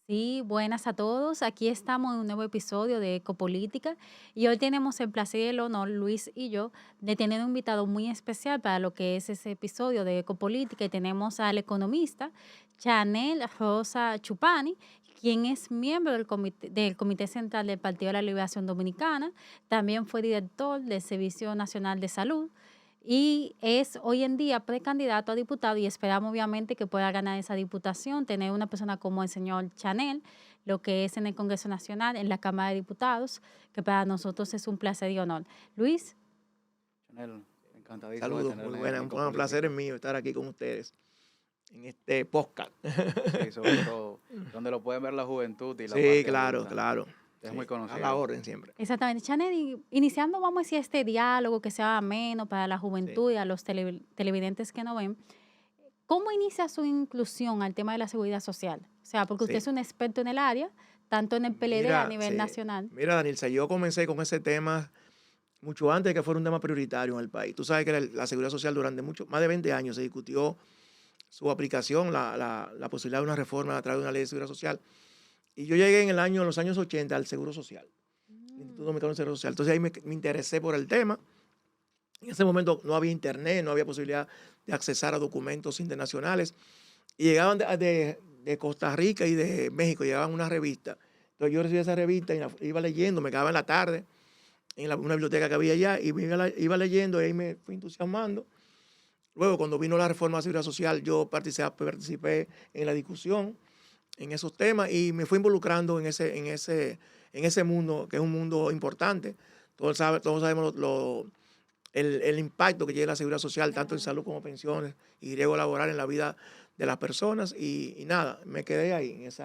Sí, buenas a todos. Aquí estamos en un nuevo episodio de Ecopolítica y hoy tenemos el placer y el honor, Luis y yo, de tener un invitado muy especial para lo que es ese episodio de Ecopolítica y tenemos al economista Chanel Rosa Chupani, quien es miembro del Comité Central del Partido de la Liberación Dominicana, también fue director del Servicio Nacional de Salud y es hoy en día precandidato a diputado y esperamos obviamente que pueda ganar esa diputación, tener una persona como el señor Chanel, lo que es en el Congreso Nacional, en la Cámara de Diputados, que para nosotros es un placer y honor. Luis, Chanel, encantadísimo de Saludos, muy tenerle en buenas. Un placer es Ecopolítica. mío estar aquí con ustedes en este podcast. Sí, sobre todo, donde lo pueden ver la juventud y la Sí, parte claro, adulta. claro. Es Sí, muy a la conocido. orden siempre. exactamente, Chanel, iniciando vamos a decir este diálogo que sea ameno para la Sí, juventud y a los televidentes que nos ven. ¿Cómo inicia su inclusión al tema de la seguridad social? O sea, porque usted sí. es un experto en el área, tanto en el PLD a Mira, nivel sí. nacional. Mira, Danilza, yo comencé con ese tema mucho antes de que fuera un tema prioritario en el país. Tú sabes que la seguridad social durante más de 20 años se discutió su aplicación, la posibilidad de una reforma a través de una ley de seguridad social. Y yo llegué en los años 80 al Seguro Social, el Instituto Dominicano de Seguro Social. Entonces ahí me interesé por el tema. En ese momento no había internet, no había posibilidad de accesar a documentos internacionales. Y llegaban de Costa Rica y de México, llegaban una revista. Entonces yo recibía esa revista y iba leyendo, me quedaba en la tarde en una biblioteca que había allá y iba leyendo y ahí me fui entusiasmando. Luego, cuando vino la reforma de la seguridad social, yo participé en la discusión en esos temas y me fui involucrando en ese mundo, que es un mundo importante. Todos sabemos el impacto que tiene la seguridad social, tanto en salud como pensiones y riesgo laboral en la vida de las personas. Y nada, me quedé ahí Yo en ese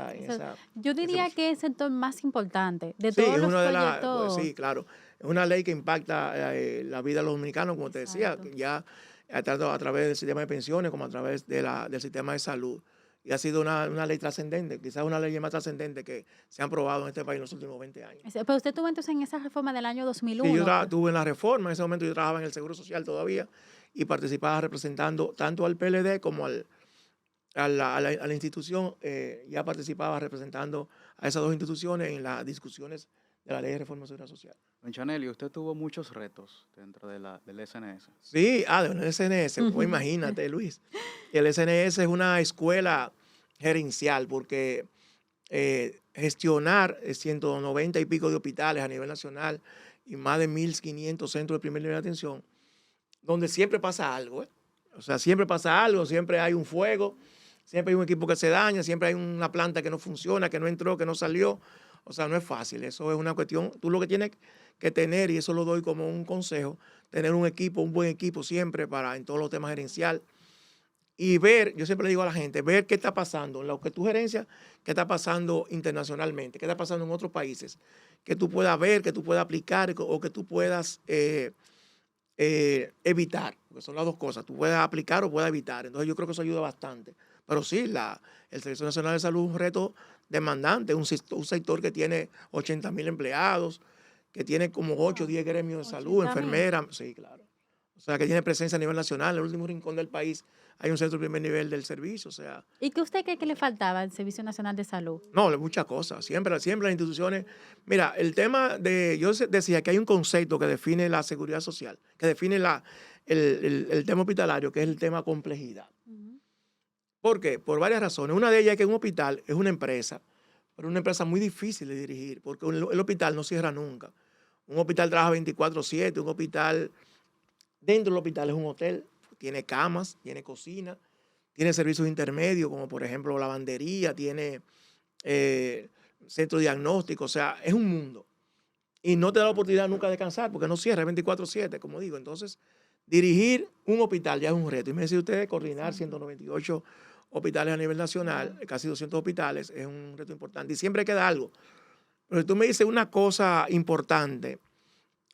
diría proceso. que es el sector más importante de Sí, todos es los una de las, pues proyectos. sí, claro, es una ley que impacta la vida de los dominicanos, como te decía, Exacto. que ya tanto a través del sistema de pensiones como a través del sistema de salud. Y ha sido una ley trascendente, quizás una ley más trascendente que se han aprobado en este país en los últimos 20 años. Pero usted tuvo entonces en esa reforma del año Sí, yo 2001. tuve en la reforma, en ese momento yo trabajaba en el Seguro Social todavía y participaba representando tanto al PLD como a la institución, ya participaba representando a esas dos instituciones en las discusiones de la ley de reforma de seguridad social. Don Chanel, y usted tuvo muchos retos dentro del SNS. Sí, del SNS, pues imagínate, Luis. El SNS es una escuela gerencial porque gestionar 190 y pico de hospitales a nivel nacional y más de 1.500 centros de primer nivel de atención, donde siempre pasa algo, ¿eh? O sea, siempre pasa algo, siempre hay un fuego, siempre hay un equipo que se daña, siempre hay una planta que no funciona, que no entró, que no salió. O sea, no es fácil, eso es una cuestión, tú lo que tienes que tener, y eso lo doy como un consejo, tener un equipo, un buen equipo siempre en todos los temas gerencial y ver, yo siempre le digo a la gente, ver qué está pasando en lo que tú gerencias, qué está pasando internacionalmente, qué está pasando en otros países, que tú puedas ver, que tú puedas aplicar o que tú puedas evitar, porque son las dos cosas, tú puedes aplicar o puedes evitar. Entonces yo creo que eso ayuda bastante. Pero sí, el Servicio Nacional de Salud es un reto demandante, un sector que tiene 80,000 empleados, que tiene como 8 o 10 gremios de salud, 80,000. enfermeras, sí, claro. O sea, que tiene presencia a nivel nacional, en el último rincón del país hay un centro de primer nivel del servicio, o sea, ¿Y qué usted cree que le faltaba al Servicio Nacional de Salud? no, muchas cosas. Siempre las instituciones. Mira, yo decía que hay un concepto que define la seguridad social, que define el tema hospitalario, que es el tema complejidad. Ujú. ¿Por qué? Por varias razones. Una de ellas es que un hospital es una empresa, pero una empresa muy difícil de dirigir, porque el hospital no cierra nunca. Un hospital trabaja 24/7, un hospital, dentro del hospital es un hotel, tiene camas, tiene cocina, tiene servicios intermedios, como por ejemplo lavandería, tiene eh, centro diagnóstico, o sea, es un mundo. Y no te da la oportunidad nunca de descansar porque no cierra 24/7, como digo. Entonces, dirigir un hospital ya es un reto. Y me dice usted, coordinar Exacto. 198 hospitales a nivel nacional, Wow. casi 200 hospitales, es un reto importante. Y siempre queda algo. Pero si tú me dices una cosa importante,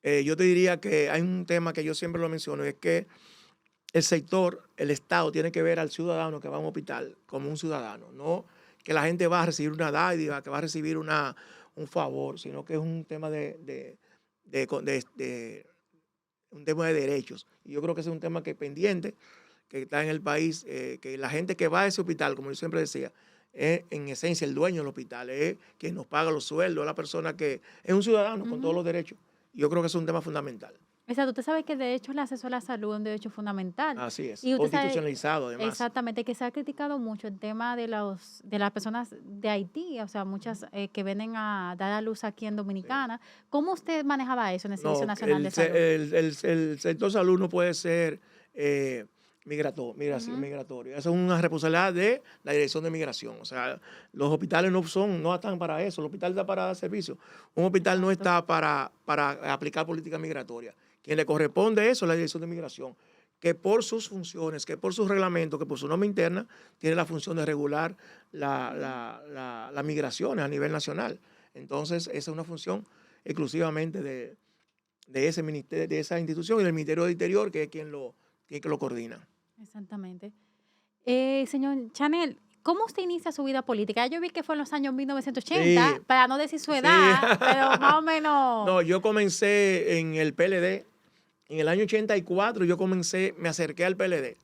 yo te diría que hay un tema que yo siempre lo menciono, es que el sector, el Estado, tiene que ver al ciudadano que va a un hospital como un ciudadano, no que la gente va a recibir una dádiva, que va a recibir un favor, sino que es un tema un tema de derechos. Y yo creo que ese es un tema que es pendiente, que está en el país, que la gente que va a ese hospital, como yo siempre decía, es en esencia el dueño del hospital, es quien nos paga los sueldos, es la persona que es un ciudadano con todos Ujú. los derechos. Yo creo que es un tema fundamental. Exacto, usted sabe que de hecho el acceso a la salud es un derecho fundamental. Así es, Y usted sabe constitucionalizado además. exactamente que se ha criticado mucho el tema de las personas de Haití, o sea, muchas que vienen a dar a luz aquí en Sí. Dominicana. ¿Cómo usted manejaba eso en el Servicio No, Nacional de Salud? el sector salud no puede ser Ujú. migratorio. Esa es una responsabilidad de la Dirección de Migración. O sea, los hospitales no están para eso. El hospital está para dar servicio. Un hospital no Exacto. está para aplicar política migratoria. Quien le corresponde eso es la Dirección de Migración, que por sus funciones, que por sus reglamentos, que por su norma interna, tiene la función de regular las migraciones a nivel nacional. Entonces, esa es una función exclusivamente de ese ministerio, de esa institución y del Ministerio del Interior, que es quien lo coordina. Exactamente. Señor Chanel, ¿cómo usted inicia su vida política? Yo vi que fue en los años Sí, 1980, para no decir su sí. edad, pero más o menos. No, yo comencé en el PLD. En el año 84 me acerqué al PLD.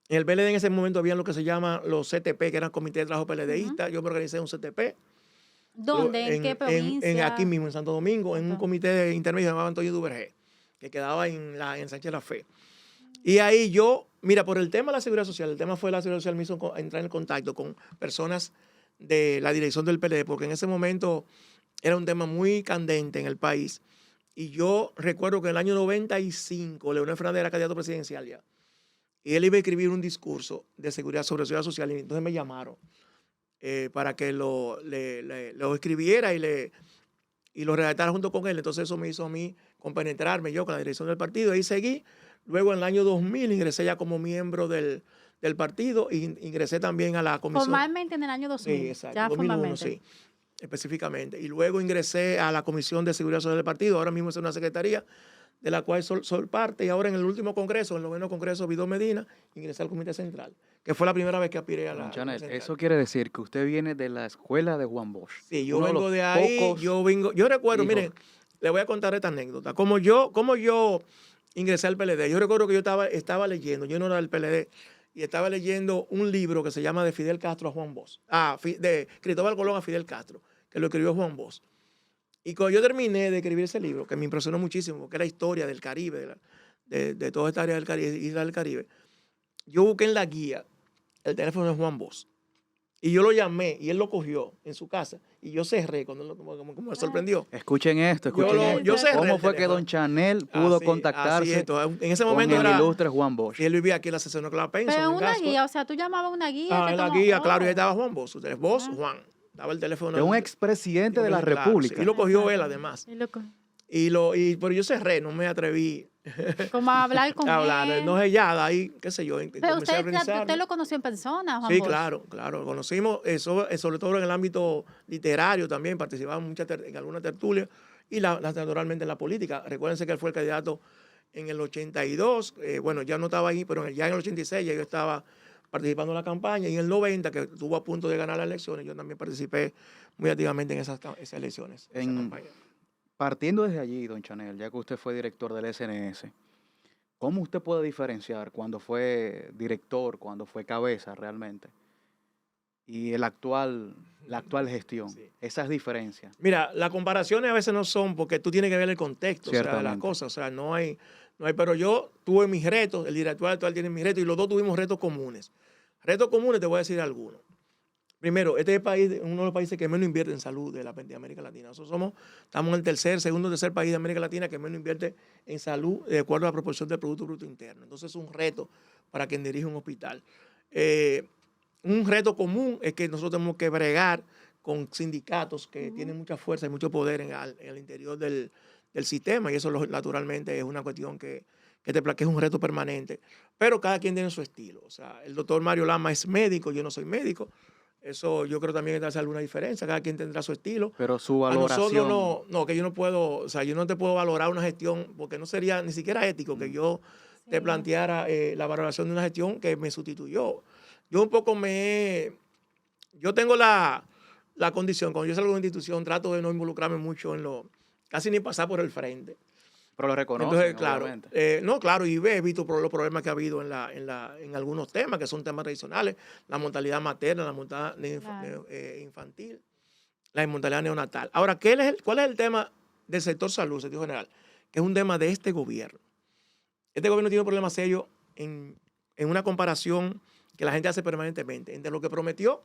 En el PLD en ese momento había lo que se llama los CTP, que eran Comité de Trabajo Ujú. PLDista. Yo me organicé en un CTP. ¿Dónde? ¿En qué Aquí provincia? mismo, en Santo Domingo, en un Santo. comité intermedio llamado Antonio Duvergé, que quedaba en Sánchez La Fe. Y ahí yo, mira, por el tema de la seguridad social, el tema fue la seguridad social, me hizo entrar en contacto con personas de la dirección del PLD, porque en ese momento era un tema muy candente en el país. Y yo recuerdo que en el año 95, Leonel Fernández era candidato presidencial ya, y él iba a escribir un discurso de seguridad sobre seguridad social, y entonces me llamaron para que lo escribiera y lo redactara junto con él. Entonces eso me hizo a mí compenetrarme yo con la dirección del partido. Ahí seguí. Luego en el año 2000 ingresé ya como miembro del partido y ingresé también a la comisión. Formalmente en el año Sí, 2000, exacto, ya 2001, formalmente. sí, específicamente. Y luego ingresé a la comisión de seguridad social del partido. Ahora mismo es una secretaría de la cual soy parte. Y ahora en el último congreso, en el 9º congreso, Vidó Medina, ingresé al comité central, que fue la primera vez que aspiré a Don al comité Chanel, central. eso quiere decir que usted viene de la escuela de Juan Bosch, Sí, yo uno de los vengo de ahí, pocos yo recuerdo, hijos. miren, le voy a contar esta anécdota. Como yo ingresé al PLD, yo recuerdo que yo estaba leyendo, yo no era del PLD, y estaba leyendo un libro que se llama De Fidel Castro a Juan Bosch, de Cristóbal Colón a Fidel Castro, que lo escribió Juan Bosch. Y cuando yo terminé de escribir ese libro, que me impresionó muchísimo, porque es la historia del Caribe, de toda esta área del Caribe, isla del Caribe, yo busqué en la guía el teléfono de Juan Bosch. Y yo lo llamé y él lo cogió en su casa. Y yo cerré cuando como me sorprendió. Escuchen esto, Yo, escuchen yo esto. cerré ¿Cómo el fue que teléfono. don Chanel pudo Así contactarse esto. En ese con momento el era, ilustre Juan Bosch? él vivía aquí en la sección de Clara Penson, Pero en una Gasco. guía, o sea, tú llamabas a una guía que En la tomó. guía, claro, y ahí Oh. estaba Juan Bosch. Ustedes, Bosch, Ah, Juan. Daba el teléfono. De un expresidente de la Claro, sí. Y República. lo cogió él, exacto. además. Y loco. Pero yo cerré, no me atreví Como a hablar con a hablar. No él. sé, ya, de ahí, qué sé yo, Pero comencé a usted organizarme. lo conoció en persona, Juan Sí, Bosch. claro, claro. Lo conocimos, sobre todo en el ámbito literario también, participaba en alguna tertulia y naturalmente en la política. Recuérdense que él fue el candidato en el 82, bueno, ya no estaba ahí, pero ya en el 86 ya yo estaba participando en la campaña y en el 90, que estuvo a punto de ganar las elecciones, yo también participé muy activamente en esas elecciones, esa campaña. Partiendo desde allí, don Chanel, ya que usted fue director del SNS, ¿cómo usted puede diferenciar cuando fue director, cuando fue cabeza realmente, y la actual gestión? Sí. Esas diferencias. Mira, las comparaciones a veces no son porque tú tienes que ver el contexto, o sea, de las Ciertamente. cosas, o sea, no hay, pero yo tuve mis retos, el director actual tiene mis retos y los dos tuvimos retos comunes. Retos comunes te voy a decir algunos. Primero, este es uno de los países que menos invierte en salud de América Latina. Nosotros estamos en el segundo o tercer país de América Latina que menos invierte en salud de acuerdo a la proporción del Producto Bruto Interno. Entonces es un reto para quien dirige un hospital. Un reto común es que nosotros tenemos que bregar con sindicatos que tienen mucha fuerza y mucho poder en el interior del sistema y eso naturalmente es una cuestión que es un reto permanente. Pero cada quien tiene su estilo. O sea, el doctor Mario Lama es médico, yo no soy médico. Eso yo creo también que hace alguna diferencia. Cada quien tendrá su estilo. Pero su A nosotros valoración, no, que yo no puedo, o sea, yo no te puedo valorar una gestión porque no sería ni siquiera ético que yo te Sí. planteara la valoración de una gestión que me sustituyó. Yo un poco yo tengo la condición, cuando yo salgo de una institución, trato de no involucrarme mucho casi ni pasar por el frente. Pero lo Entonces, reconocen, claro, obviamente. no, claro, y he visto los problemas que ha habido en algunos temas, que son temas tradicionales, la mortalidad materna, la mortalidad Claro. infantil, la mortalidad neonatal. Ahora, ¿cuál es el tema del sector salud, sentido general? Que es un tema de este gobierno. Este gobierno tiene un problema serio en una comparación que la gente hace permanentemente entre lo que prometió,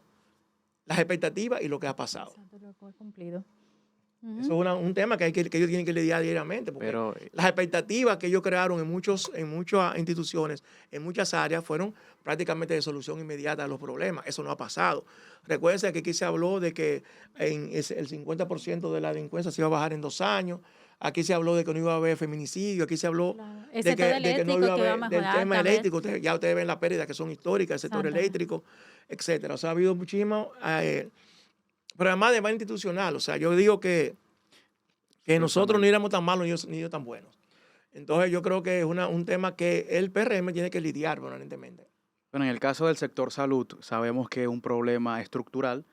las expectativas y lo que ha pasado. Exacto, lo que ha cumplido. Eso Ujú. es un tema que ellos tienen que lidiar diariamente, porque Pero las expectativas que ellos crearon en muchas instituciones, en muchas áreas, fueron prácticamente de solución inmediata a los problemas. Eso no ha pasado. Recuerden que aquí se habló de que el 50% de la delincuencia se iba a bajar en 2 años. Aquí se habló de que no iba a haber feminicidio. Aquí se habló Claro. El sector de que no iba eléctrico a que va a haber del mejorar tema también. eléctrico. Ya ustedes ven las pérdidas que son históricas del sector Exactamente. eléctrico, etcétera. O sea, ha habido muchísimo, pero además de más institucional. O sea, yo digo que nosotros no ciertamente. éramos tan malos ni ellos tan buenos. Entonces yo creo que es un tema que el PRM tiene que lidiar permanentemente. Bueno, en el caso del sector salud, sabemos que es un problema estructural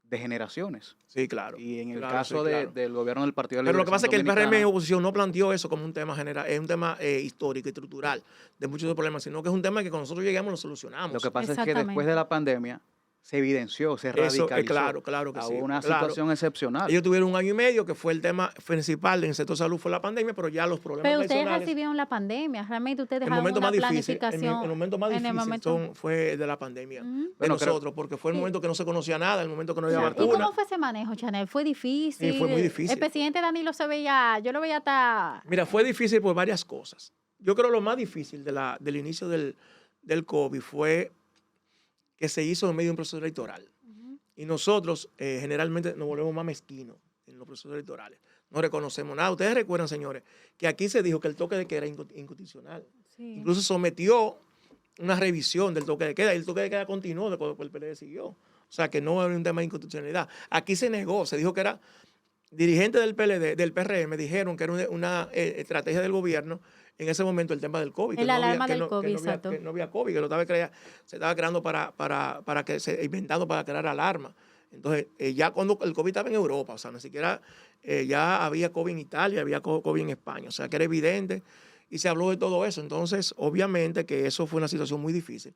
de generaciones. Sí, claro. Y en el Claro, sí, caso claro. del gobierno del Partido de Pero lo que Liberación pasa es que el PRM en Dominicana, oposición no planteó eso como un tema general, es un tema histórico, estructural, de muchos de los problemas, sino que es un tema que cuando nosotros llegamos lo lo solucionamos. que pasa es que después Exactamente. de la pandemia se evidenció, se Eso es radicalizó claro que a sí, una claro. situación excepcional. Ellos tuvieron 1 año y medio, que fue el tema principal en el sector salud, fue la pandemia, pero ya los problemas Pero ustedes tradicionales. recibieron la pandemia, realmente ustedes El dejaron momento una más difícil, planificación el momento más en el difícil momento. fue el de la pandemia, Ujú. de Bueno, creo, nosotros, porque fue el Y, momento que no se conocía nada, el momento que no había claro. ¿Y vacuna. cómo fue ese manejo, Chanel? ¿Fue Sí, fue muy difícil? El difícil. presidente Danilo se veía, yo lo veía hasta. Mira, fue difícil por varias cosas. Yo creo lo más difícil del inicio del COVID fue que se hizo en medio de un proceso electoral. Ujú. Y nosotros generalmente nos volvemos más mezquinos en los procesos electorales. No reconocemos nada. Ustedes recuerdan, señores, que aquí se dijo que el toque de queda era inconstitucional. Sí. Incluso sometió una revisión del toque de queda y el toque de queda continuó después el PLD siguió. O sea, que no era un tema de inconstitucionalidad. Aquí se negó, se dijo que era dirigentes del PLD, del PRM, dijeron que era una estrategia del gobierno en ese momento el tema del COVID, El que no había, alarma del COVID, exacto. que no había COVID, que se estaba creando inventando para crear alarma. Entonces, ya cuando el COVID estaba en Europa, o sea, ni siquiera ya había COVID en Italia, había COVID en España, o sea, que era evidente y se habló de todo eso. Entonces, obviamente que eso fue una situación muy difícil.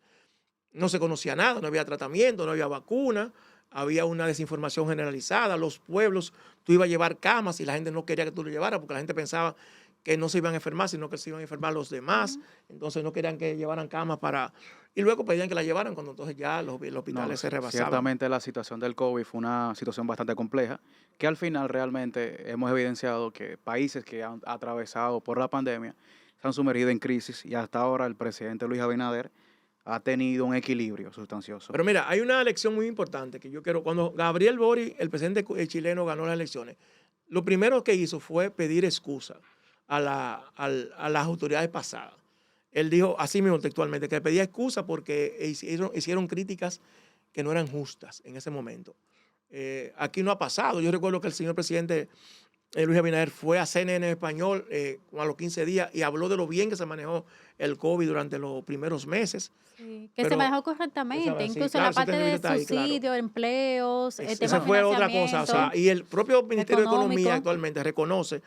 No se conocía nada, no había tratamiento, no había vacuna, había una desinformación generalizada. Los pueblos, tú ibas a llevar camas y la gente no quería que tú lo llevaras porque la gente pensaba que no se iban a enfermar, sino que se iban a enfermar los demás. Ujú. Entonces no querían que llevaran camas para... Y luego pedían que la llevaran cuando entonces ya los no, hospitales se rebasaban. ciertamente la situación del COVID fue una situación bastante compleja, que al final realmente hemos evidenciado que países que han atravesado por la pandemia se han sumergido en crisis y hasta ahora el presidente Luis Abinader ha tenido un equilibrio sustancioso. Pero mira, hay una elección muy importante que yo quiero... Cuando Gabriel Boric, el presidente chileno, ganó las elecciones, lo primero que hizo fue pedir excusa a las autoridades pasadas. Él dijo así mismo textualmente que pedía excusa porque hicieron críticas que no eran justas en ese momento. Aquí no ha pasado. Yo recuerdo que el señor presidente Luis Abinader fue a CNN en español a los 15 días y habló de lo bien que se manejó el COVID durante los primeros meses. Sí, que se Pero, manejó correctamente, sí, incluso claro, la esa parte de entrevista está ahí, claro. subsidio, empleos, el tema Esa de fue otra cosa. O sea, financiamiento y el propio Ministerio de Economía económico. actualmente reconoce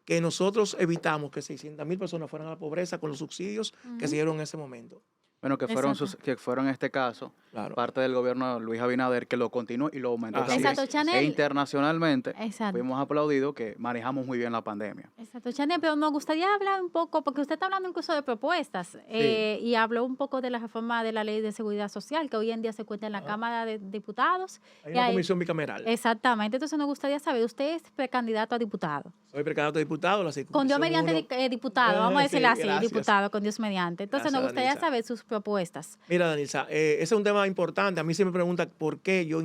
que nosotros evitamos que 600,000 personas fueran a la pobreza con los subsidios que se Ujú. dieron en ese momento. Bueno, Exacto. que fueron en este caso Claro. parte del gobierno de Luis Abinader que lo continuó y lo aumentó Así también. Exacto, es. E Chanel. internacionalmente Exacto. fuimos aplaudidos que manejamos muy bien la pandemia. Exacto, Chanel, pero nos gustaría hablar un poco, porque usted está hablando incluso de propuestas, y habló un poco de la reforma de la Ley de Seguridad Social, que hoy en día se encuentra en la Ajá. Cámara de Diputados. Hay y una hay- comisión bicameral. Exactamente, entonces nos gustaría saber, usted es precandidato a diputado. Soy precandidato a diputado, la Con Dios circunscripción mediante 1. diputado, vamos a Sí, decirlo así, gracias. diputado, con Dios mediante. Entonces Gracias, nos gustaría Danilza. saber sus propuestas. Mira, Danilza, ese es un tema importante. A mí siempre me preguntan por qué yo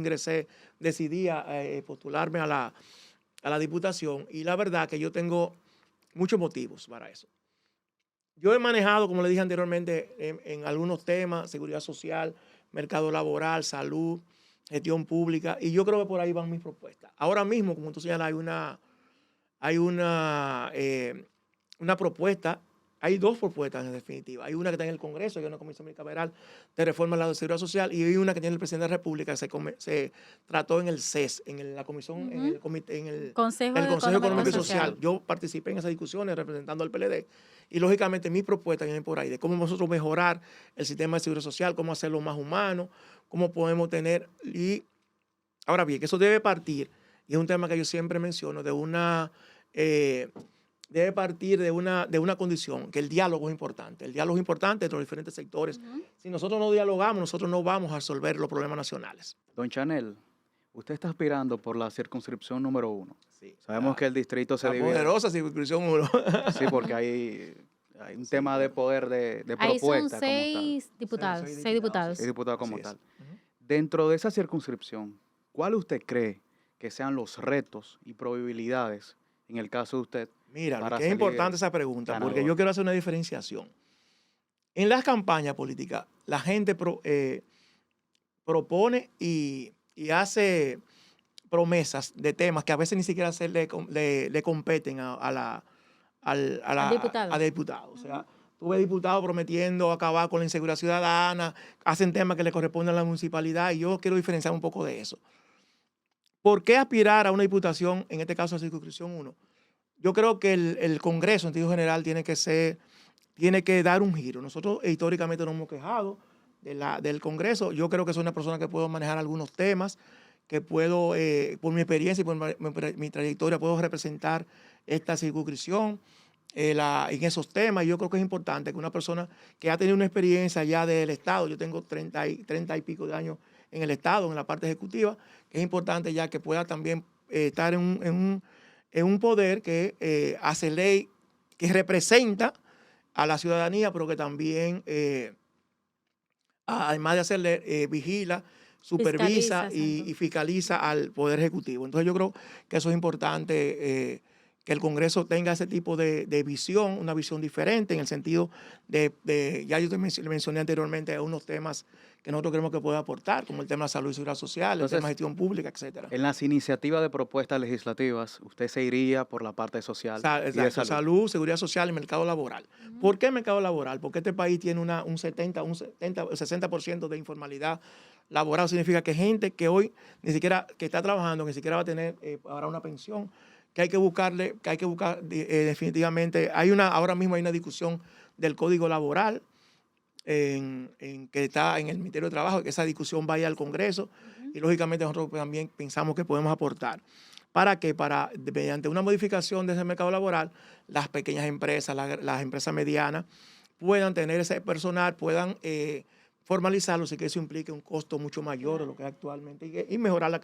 decidí postularme a la diputación. Y la verdad que yo tengo muchos motivos para eso. Yo he manejado, como le dije anteriormente, en algunos temas, seguridad social, mercado laboral, salud, gestión pública, y yo creo que por ahí van mis propuestas. Ahora mismo, como tú señalas, hay una propuesta hay dos propuestas en definitiva. Hay una que está en el Congreso, que es una comisión bicameral de reforma de la seguridad social, y hay una que tiene el presidente de la República, que se trató en el CES, la comisión, en el comité, en el Consejo Consejo Económico y Social. Social. Yo participé en esas discusiones representando al PLD, y lógicamente mis propuestas vienen por ahí, de cómo nosotros mejorar el sistema de seguridad social, cómo hacerlo más humano, cómo podemos tener, y ahora bien, que eso debe partir, y es un tema que yo siempre menciono, debe partir de una condición, que el diálogo es importante. El diálogo es importante entre los diferentes sectores. Si nosotros no dialogamos, nosotros no vamos a resolver los problemas nacionales. Don Chanel, usted está aspirando por la circunscripción número 1. Sí, Sabemos que el distrito se la divide. poderosa circunscripción 1. Sí, porque hay un tema de poder de Ahí son propuesta como tal. 6 diputados, 6 diputados. Es diputado como Así es. tal. Dentro de esa circunscripción, ¿cuál usted cree que sean los retos y probabilidades en el caso de usted? Mira, para que es salir importante esa pregunta, porque ganador? yo quiero hacer una diferenciación. En las campañas políticas, la gente propone y hace promesas de temas que a veces ni siquiera le competen Al diputado. a diputado. O sea, tú ves diputados prometiendo acabar con la inseguridad ciudadana, hacen temas que le corresponden a la municipalidad, y yo quiero diferenciar un poco de eso. ¿Por qué aspirar a una diputación, en este caso a circunscripción 1? Yo creo que el Congreso, en sentido general, tiene que dar un giro. Nosotros históricamente nos hemos quejado del Congreso. Yo creo que soy una persona que puedo manejar algunos temas, que puedo, por mi experiencia y por mi trayectoria, puedo representar esta circunscripción en esos temas. Y yo creo que es importante que una persona que ha tenido una experiencia ya del Estado, yo tengo 30 y pico de años en el Estado, en la parte ejecutiva, que es importante ya que pueda también estar en un poder que hace ley, que representa a la ciudadanía, pero que también, además de hacerle, vigila, supervisa y fiscaliza al Poder Ejecutivo. Entonces yo creo que eso es importante, que el Congreso tenga ese tipo de visión, una visión diferente en el sentido ya yo te mencioné anteriormente unos temas que nosotros creemos que puede aportar, como el tema de salud y seguridad social, el tema de gestión pública, etcétera. En las iniciativas de propuestas legislativas, usted se iría por la parte social y de Exacto, salud, seguridad social y mercado laboral. ¿Por qué mercado laboral? Porque este país tiene un 60% de informalidad laboral. Significa que gente que hoy ni siquiera, que está trabajando, ni siquiera va a tener ahora una pensión, que hay que buscar definitivamente. Ahora mismo hay una discusión del Código Laboral que está en el Ministerio de Trabajo, que esa discusión vaya al Congreso, y lógicamente nosotros también pensamos que podemos aportar. ¿Para qué? Mediante una modificación de ese mercado laboral, las pequeñas empresas, las empresas medianas, puedan tener ese personal, puedan formalizarlo, sin que eso implique un costo mucho mayor de lo que es actualmente, y mejorar la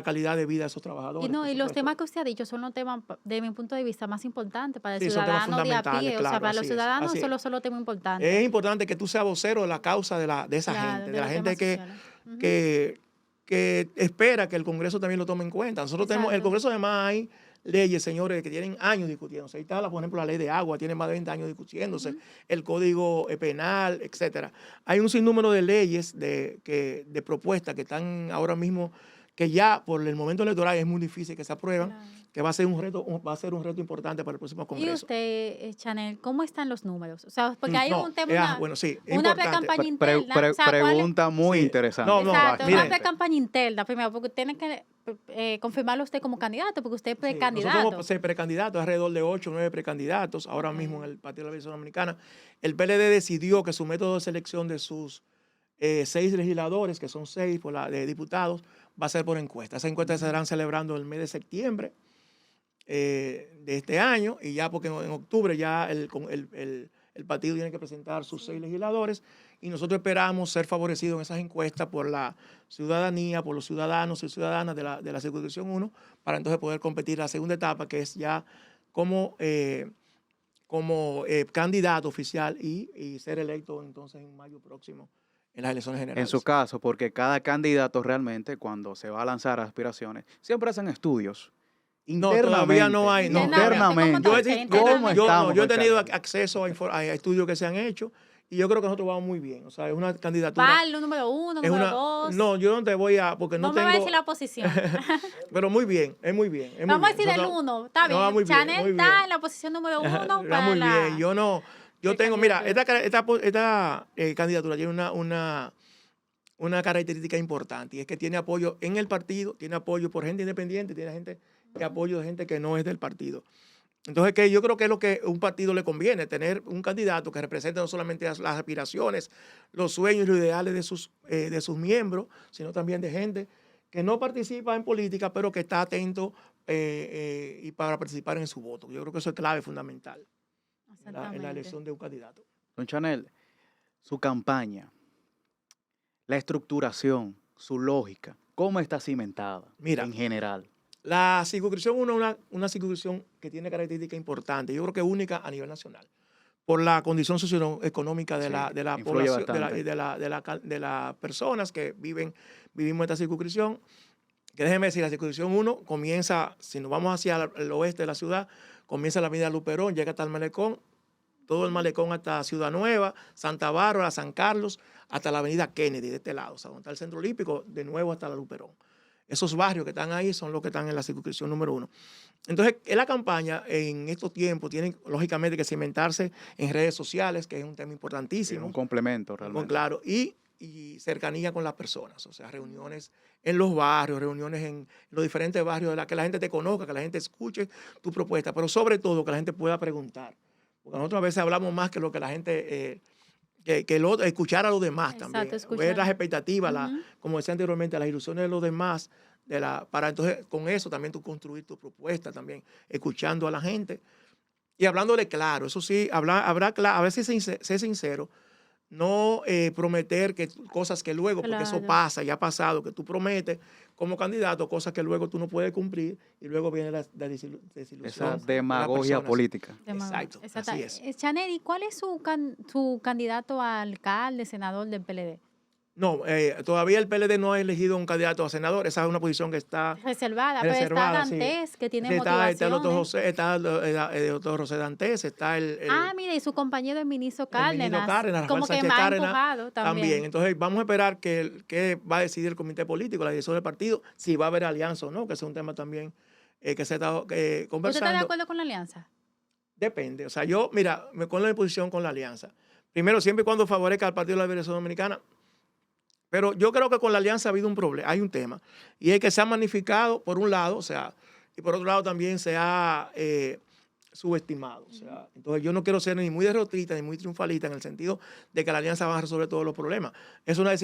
calidad de vida de esos trabajadores. Y los temas que usted ha dicho son los temas, de mi punto de vista, más importantes para el Sí, son temas ciudadano de a pie. fundamentales, O sea, claro, para los así es, ciudadanos así es. solo son los temas importantes. Es importante que tú seas vocero de la causa de esa Claro, gente, de de la los gente temas sociales. que espera que el Congreso también lo tome en cuenta. Nosotros tenemos, el Exacto. Congreso además hay leyes, señores, que tienen años discutiéndose. Ahí está, por ejemplo, la ley de agua, tiene más de 20 años discutiéndose, el Código Penal, etcétera. Hay un sinnúmero de leyes, de propuestas que están ahora mismo, que ya por el momento electoral es muy difícil que se aprueban, Claro. que va a ser un reto importante para el próximo Y Congreso. usted, Chanel, ¿cómo están los números? O sea, porque hay un tema, Bueno, sí, es una importante. pre-campaña interna. O sea, ¿cuál es? Pregunta muy Sí. interesante. No, Exacto, mire. una pre-campaña interna primero, porque tiene que confirmarlo usted como candidato, porque usted es Sí, precandidato. nosotros somos precandidatos, alrededor de 8 o 9 precandidatos ahora mismo en el Partido de la Liberación Dominicana. El PLD decidió que su método de selección de sus 6 legisladores, que son 6 de diputados, va a ser por encuesta. Esas encuestas se estarán celebrando el mes de septiembre de este año, y ya porque en octubre ya el partido tiene que presentar sus 6 legisladores, y nosotros esperamos ser favorecidos en esas encuestas por la ciudadanía, por los ciudadanos y ciudadanas de la circunscripción 1, para entonces poder competir la segunda etapa, que es ya como candidato oficial y ser electo entonces en mayo próximo en las elecciones En generales. su caso, porque cada candidato realmente, cuando se va a lanzar a aspiraciones, siempre hacen estudios. No, todavía no hay. No, Internamente, internamente. ¿cómo Yo he está? Internamente. ¿Cómo estamos yo he con tenido Chanel? acceso a estudios que se han hecho, y yo creo que nosotros vamos muy bien. O sea, es una candidatura. Palo, número 1, Es número una, 2. no, yo no te voy a, porque no No me va a tengo, decir la posición. pero muy bien, es muy bien. Es muy Vamos a bien. decir el Nosotros- 1. Está no, va bien. muy bien, Chanel muy está bien. en la posición número 1 Va para muy la bien. Yo no, yo de tengo, mira, candidatura. esta candidatura tiene una característica importante y es que tiene apoyo en el partido, tiene apoyo por gente independiente, tiene gente que apoyo de gente que no es del partido. Entonces, que yo creo que es lo que a un partido le conviene, tener un candidato que represente no solamente las aspiraciones, los sueños y los ideales de sus miembros, sino también de gente que no participa en política, pero que está atento y para participar en su voto. Yo creo que eso es clave, fundamental en la Exactamente. elección de un candidato. Don Chanel, su campaña, la estructuración, su lógica, ¿cómo está cimentada Mira, en general? la circunscripción 1 es una circunscripción que tiene características importantes, yo creo que única a nivel nacional, por la condición socioeconómica de Sí, la influye población, bastante. de las personas que vivimos en esta circunscripción. Que déjeme decir, la circunscripción 1 comienza, si nos vamos hacia el oeste de la ciudad, comienza la avenida Luperón, llega hasta el Malecón, todo el Malecón hasta Ciudad Nueva, Santa Bárbara, San Carlos, hasta la avenida Kennedy de este lado, o sea, donde está el Centro Olímpico, de nuevo hasta la Luperón. Esos barrios que están ahí son los que están en la circunscripción número 1. Entonces, en la campaña, en estos tiempos, tienen lógicamente que cimentarse en redes sociales, que es un tema Sí, importantísimo. un complemento Con realmente. claro, y cercanía con las personas, o sea, reuniones en los barrios, reuniones en los diferentes barrios, que la gente te conozca, que la gente escuche tu propuesta, pero sobre todo que la gente pueda preguntar. Porque nosotros a veces hablamos más que lo que la gente, escuchar a los demás también, Exacto, ver las escuchar. expectativas, Ujú. como decía anteriormente, las ilusiones de los demás, para entonces con eso también tú construir tu propuesta también, escuchando a la gente y hablándole claro, eso sí, a veces ser sincero, no prometer cosas que luego, porque eso Claro. pasa, ya ha pasado, que tú prometes como candidato cosas que luego tú no puedes cumplir y luego viene la desilusión Esa de las demagogia personas. política. Exacto, Exacto. así es. Chanel, ¿y cuál es su candidato a alcalde, senador del PLD? No, todavía el PLD no ha elegido un candidato a senador, esa es una posición que está Reservada, pero está reservada, sí. Dantes, que tiene Sí, está el doctor motivaciones. José, está el doctor José Dantes, está Mira, y su compañero el ministro el ministro Cárdenas, Cárdenas, Rafael como que Sánchez me ha Cárdenas, empujado también. también. Entonces, vamos a esperar que va a decidir el comité político, la dirección del partido, si va a haber alianza o no, que ese es un tema también que se ha estado ¿Usted está de conversando. acuerdo con la alianza? Depende. O sea, yo, mira, me pongo en posición con la alianza. Primero, siempre y cuando favorezca al Partido de la Liberación Dominicana. Pero yo creo que con la alianza ha habido un problema, hay un tema. Y es que se ha magnificado, por un lado, o sea, y por otro lado también se ha subestimado. O sea, entonces yo no quiero ser ni muy derrotista ni muy triunfalista en el sentido de que la alianza va a resolver todos los problemas.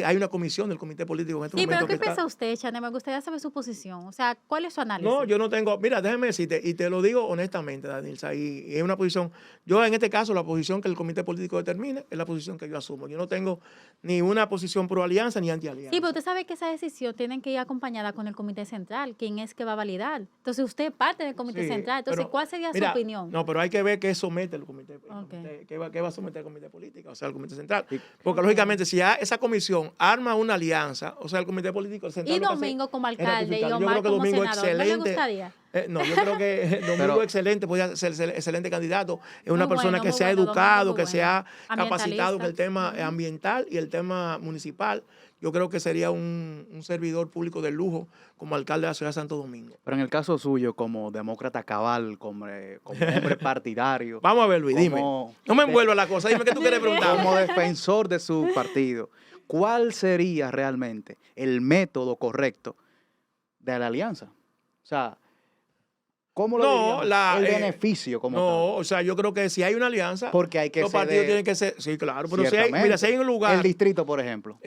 Hay una comisión del comité político en este Sí, momento pero ¿qué que está. piensa usted, Chanel? Me gustaría saber su posición. O sea, ¿cuál es su análisis? No, yo no tengo, mira, déjame decirte, y te lo digo honestamente, Danilza, y es una posición, yo en este caso la posición que el comité político determine es la posición que yo asumo. Yo no tengo ni una posición pro alianza ni anti alianza. Sí, pero usted sabe que esa decisión tiene que ir acompañada con el comité central, quién es que va a validar. Entonces usted es parte del comité Sí, central. Entonces, pero, ¿cuál sería mira, su opinión? No, pero hay que ver qué somete el comité, Ok. qué va a someter el comité político, o sea, el comité central. Y- Porque Ok. lógicamente, si esa comisión arma una alianza, o sea, el comité político el central Y lo que hace Domingo como es alcalde y ratificarlo. Yo Omar creo que como Domingo senador. ¿No le excelente. gustaría? No, yo creo que Domingo Pero- excelente, podría ser excelente candidato. Es una Muy persona bueno, que muy se ha bueno, educado, Domingo, que muy se ha bueno. capacitado en el tema Ambientalista. ambiental y el tema municipal. Yo creo que sería un servidor público de lujo como alcalde de la ciudad de Santo Domingo. Pero en el caso suyo, como demócrata cabal, como hombre partidario, Vamos a ver, Luis, dime. como, No me envuelva la cosa, dime qué tú quieres preguntar. como defensor de su partido, ¿cuál sería realmente el método correcto de la alianza? O sea, ¿cómo lo No, diríamos? El beneficio como No, o sea, yo creo que si hay una alianza, tal. Porque hay que los partidos ceder tienen que ser. Sí, claro, pero si hay, ciertamente. mira, si hay un lugar. El distrito, por ejemplo.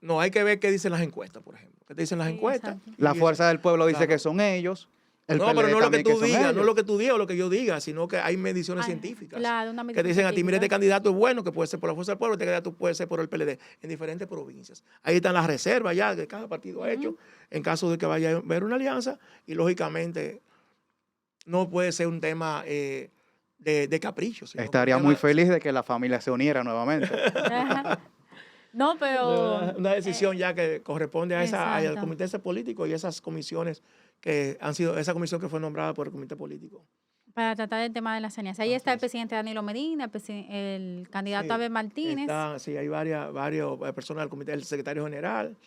No, hay que ver qué dicen las encuestas, por ejemplo. ¿Qué te dicen las Sí, encuestas? exacto. La Y fuerza del pueblo dice claro. que son ellos. El No, PLD pero no lo que también tú son digas, no ellos. lo que tú digas o lo que yo diga, sino que hay mediciones Ah, científicas. claro, una Que te medición dicen a ti, mira, este científica. candidato es bueno, que puede ser por la fuerza del pueblo, este candidato puede ser por el PLD, en diferentes provincias. Ahí están las reservas ya que cada partido ha hecho, en caso de que vaya a haber una alianza, y lógicamente no puede ser un tema de capricho. Sino Estaría un tema- muy feliz de que la familia se uniera nuevamente. No, pero Una decisión ya que corresponde al exacto. comité ese político y esas comisiones que han sido, esa comisión que fue nombrada por el comité político. para tratar el tema de la saneamiento. Ahí Así está el es. presidente Danilo Medina, el candidato Sí, Abel Martínez. sí, hay varios personas del comité, el secretario general,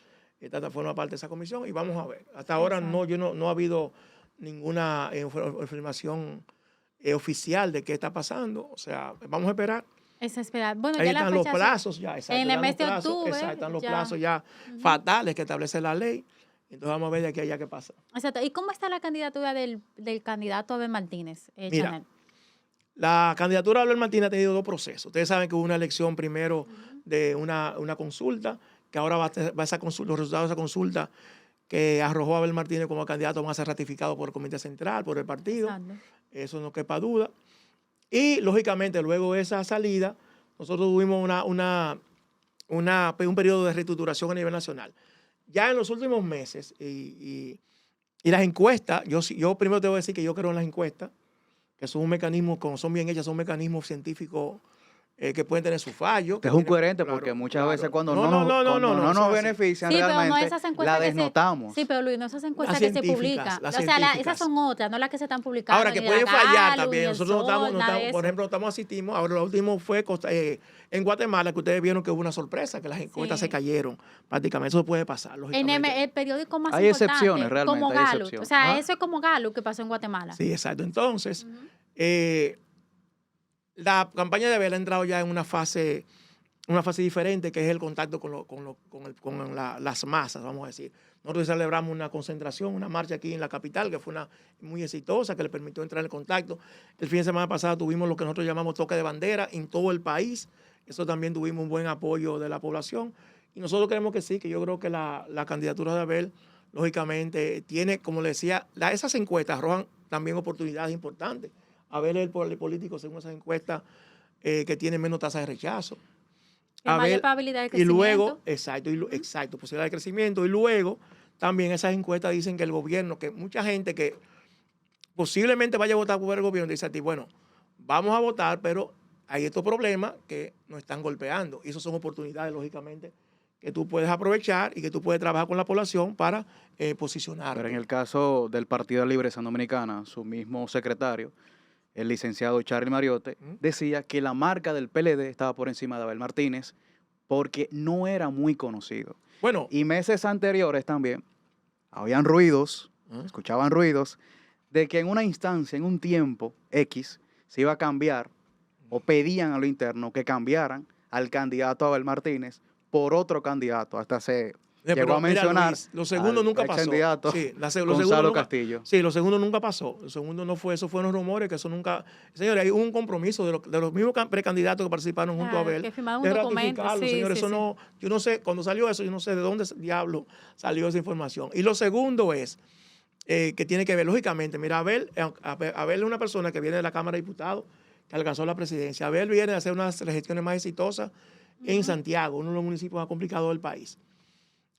forma parte de esa comisión y vamos a ver. Hasta ahora Exacto. no ha habido ninguna información oficial de qué está pasando. O sea, vamos a esperar. Es esperar. Bueno, Ahí ya la están los fecha plazos ya, exacto, en el están los mes de plazos, octubre, exacto, están los ya. plazos ya Ujú. fatales que establece la ley. Entonces vamos a ver de aquí a allá qué pasa. Exacto. ¿Y cómo está la candidatura del candidato Abel Martínez, Mira, Chanel? la candidatura de Albert Martínez ha tenido dos procesos. Ustedes saben que hubo una elección primero Ujú. de una consulta, que ahora va esa consulta, los resultados de esa consulta que arrojó a Abel Martínez como candidato van a ser ratificados por el Comité Central, por el partido. Exacto. Eso no quepa duda. Y lógicamente luego de esa salida, nosotros tuvimos un periodo de reestructuración a nivel nacional. Ya en los últimos meses y las encuestas, yo primero te voy a decir que yo creo en las encuestas, que son un mecanismo, como son bien hechas, son mecanismos científicos que pueden tener su fallo. Usted es un coherente porque muchas veces cuando no eso nos es así. benefician Sí, pero no realmente, esas la encuestas que se... desnotamos. Sí, pero Luis, no esas Las encuestas que se científicas, publican. las O sea, esas científicas. son otras, no las que se están publicando. Ahora, que ni pueden la fallar Galo, también. ni el Nosotros Sol, nada de por eso. ejemplo, asistimos. Ahora, lo último fue en Guatemala, que ustedes vieron que hubo una sorpresa, que las encuestas se Sí. cayeron prácticamente. Eso puede pasar, En lógicamente. el periódico más Hay excepciones, importante, como realmente, hay Galo. O excepciones. sea, ¿Ah? eso es como Galo que pasó en Guatemala. Sí, exacto. Entonces, Ujú. la campaña de Abel ha entrado ya en una fase diferente, que es el contacto con las masas, vamos a decir. Nosotros celebramos una concentración, una marcha aquí en la capital, que fue muy exitosa, que le permitió entrar en contacto. El fin de semana pasado tuvimos lo que nosotros llamamos toque de bandera en todo el país. Eso también tuvimos un buen apoyo de la población. Y nosotros creemos que sí, que yo creo que la candidatura de Abel, lógicamente, tiene, como le decía, esas encuestas arrojan también oportunidades importantes. Abel es el político, según esas encuestas, que tiene menos tasa de rechazo. Que mayor Abel, probabilidad de y crecimiento. luego, exacto, posibilidad de crecimiento. Y luego, también esas encuestas dicen que el gobierno, que mucha gente que posiblemente vaya a votar por el gobierno, dice a ti, bueno, vamos a votar, pero hay estos problemas que nos están golpeando. Y esas son oportunidades, lógicamente, que tú puedes aprovechar y que tú puedes trabajar con la población para posicionarte. Pero en el caso del Partido Libre San Dominicana, su mismo secretario, el licenciado Charly Mariotte, decía que la marca del PLD estaba por encima de Abel Martínez porque no era muy conocido. Bueno, Y meses anteriores también, habían ruidos, escuchaban ruidos, de que en una instancia, en un tiempo X, se iba a cambiar, o pedían a lo interno que cambiaran al candidato Abel Martínez por otro candidato. Hasta se llegó a mira, mencionar Luis, lo segundo al nunca ex pasó. candidato Sí, lo segundo Gonzalo nunca, Castillo. sí, lo segundo nunca pasó. Lo segundo no fue, eso fueron rumores, que eso nunca... Señores, hay un compromiso de los mismos precandidatos que participaron junto a Claro, Abel que firmaron de un documento. ratificarlo. Sí, Señores, sí, eso sí. no... Yo no sé, cuando salió eso, yo no sé de dónde diablo salió esa información. Y lo segundo es que tiene que ver, lógicamente, mira, Abel es una persona que viene de la Cámara de Diputados, que alcanzó la presidencia. Abel viene a hacer una de las gestiones más exitosas en Santiago, uno de los municipios más complicados del país.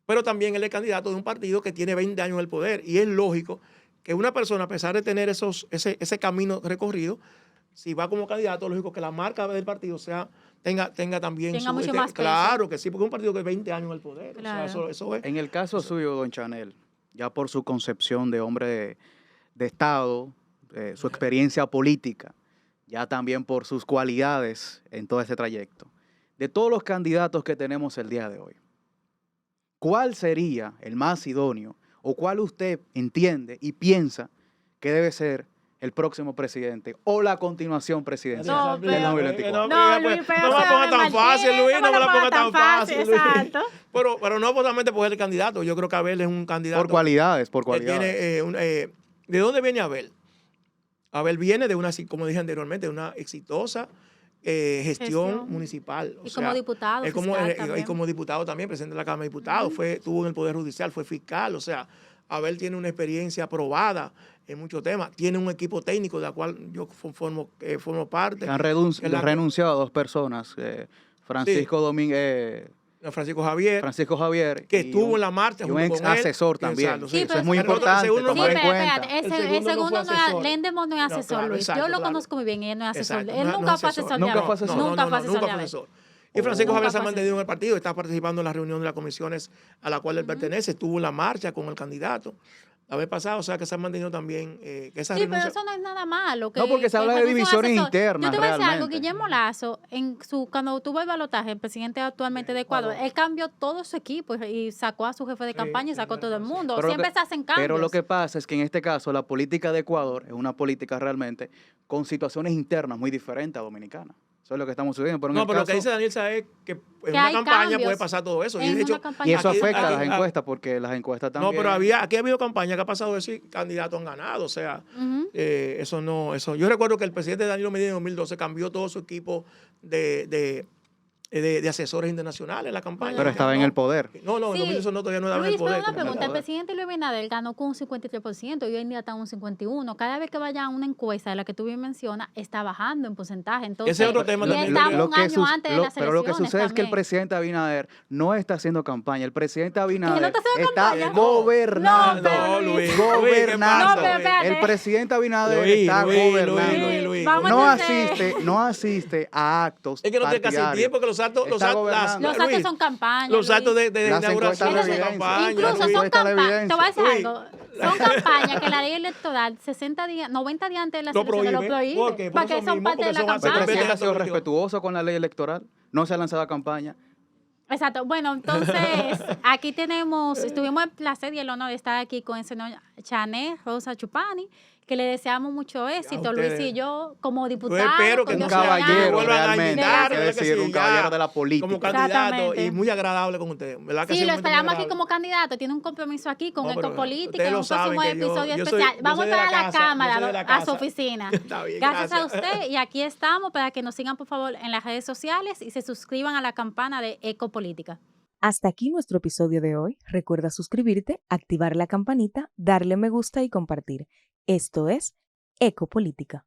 Pero también él es candidato de un partido que tiene 20 años en el poder. Y es lógico que una persona, a pesar de tener ese camino recorrido, si va como candidato, lógico que la marca del partido tenga también Tenga mucho más peso. Claro que sí, porque es un partido que 20 años en el poder. Claro. O sea, eso es. En el caso suyo, don Chanel, ya por su concepción de hombre de Estado, su experiencia política, ya también por sus cualidades en todo este trayecto, de todos los candidatos que tenemos el día de hoy, ¿cuál sería el más idóneo o cuál usted entiende y piensa que debe ser el próximo presidente o la continuación presidencial No, del pero- 2024? No, Luis, pero no me la ponga tan fácil, Luis, no me la ponga tan fácil, Luis. Exacto. Pero no solamente por ser el candidato. Yo creo que Abel es un candidato Por cualidades, por que cualidades. tiene... ¿De dónde viene Abel? Abel viene de una, como dije anteriormente, de una exitosa gestión municipal. Y como diputado, fiscal y también. como diputado también, presidente de la Cámara de Diputados, estuvo en el Poder Judicial, fue fiscal, o sea, Abel tiene una experiencia probada en muchos temas, tiene un equipo técnico del cual yo formo parte. Han renunciado a dos personas, Francisco Domínguez, Francisco Javier, y que estuvo en la marcha y un junto ex con él. asesor también. Exacto, Sí, Eso pero es muy el otro- importante el segundo tomar en pero cuenta. espérate, El segundo el no segundo fue no es, asesor. Lendemont no es No, asesor, claro, Luis. exacto, Yo lo claro. conozco muy bien, él no es asesor. Exacto, Él no nunca es fue asesor. asesor de Nunca Abel. fue asesor. Nunca fue asesor nunca de fue Abel. asesor. Y Francisco Nunca Javier se ha fue mantenido en el partido, está participando en la reunión de las comisiones a la cual él pertenece, estuvo en la marcha con el candidato. la vez pasada, o sea, que se han mantenido también, que esa Sí, pero renuncia... eso no es nada malo. No, porque se habla de renuncie un divisiones asesor. Yo internas te voy a decir algo, realmente. Guillermo Lazo, cuando tuvo el balotaje, el presidente actualmente de Ecuador, él cambió todo su equipo y sacó a su jefe de Sí, campaña y sacó a todo el mundo. Pero lo Siempre que, se hacen pero lo cambios. que pasa es que en este caso la política de Ecuador es una política realmente con situaciones internas muy diferentes a Dominicana. Eso es lo que estamos subiendo. Pero en No, el pero lo que caso, dice Daniel Saez es que en Que una hay campaña cambios puede pasar todo eso. Y en de hecho, una campaña. y eso aquí- afecta a aquí- las encuestas porque las encuestas no, también. pero aquí ha habido campañas que ha pasado eso y candidatos han ganado. O sea, Ujú. eso no, eso. Yo recuerdo que el presidente Danilo Medina en 2012 cambió todo su equipo de asesores internacionales en la campaña. Pero estaba en el poder. No, en Sí. 2012 no, todavía no estaba en Luis, el poder. pero una como pregunta. El poder. presidente Luis Abinader ganó con un 53% y hoy en día está en un 51%. Cada vez que vaya a una encuesta de la que tú bien mencionas, está bajando en porcentaje. Entonces, Ese es otro tema y también. estamos un año sus- antes de las pero lo que elecciones sucede es que el también. presidente Abinader no está haciendo campaña. El presidente Abinader está haciendo está campaña? gobernando. No, pero Luis, ¿qué Gobernando. pasa, No, pero Luis? espérate. El presidente Abinader Luis, está Luis, gobernando. Luis. Vamos No a hacer- asiste a actos Es que no te casi partidarios. tiempo que los actos, Está gobernando. Los actos Luis, son campañas. los actos Luis. de Las inauguración encuestas de lo la evidencian. campaña. Incluso Las Luis. son encuestas lo campañas. Te voy a decir Luis. algo. Son campañas que la ley electoral 60 días, 90 días antes de la Lo elección lo prohíbe. prohíbe. ¿Por qué? Por Porque eso son mismo, parte de porque la son El actos campaña. presidente ha sido políticos. respetuoso con la ley electoral. No se ha lanzado a campaña. Exacto. Bueno, entonces, aquí tuvimos el placer y el honor de estar aquí con el señor Chanel Rosa Chupani, que le deseamos mucho éxito, Luis ustedes. y yo, como diputado. espero que con Un no Dios sea- caballero vuelvan a realmente, invitar, hay que ¿verdad que decir, sí? un caballero Ya, de la política. como candidato Exactamente. y muy agradable con ustedes. ¿Verdad que Sí, ha sido lo un momento muy esperamos aquí agradable? como candidato. Tiene un compromiso aquí con No, pero Ecopolítica ustedes en lo un próximo saben que yo episodio soy- especial. yo Vamos soy de la para la casa, cámara, yo soy de la a su casa. oficina. Está bien, Gracias a gracias. usted. Y aquí estamos para que nos sigan, por favor, en las redes sociales y se suscriban a la campana de Ecopolítica. Hasta aquí nuestro episodio de hoy. Recuerda suscribirte, activar la campanita, darle me gusta y compartir. Esto es Ecopolítica.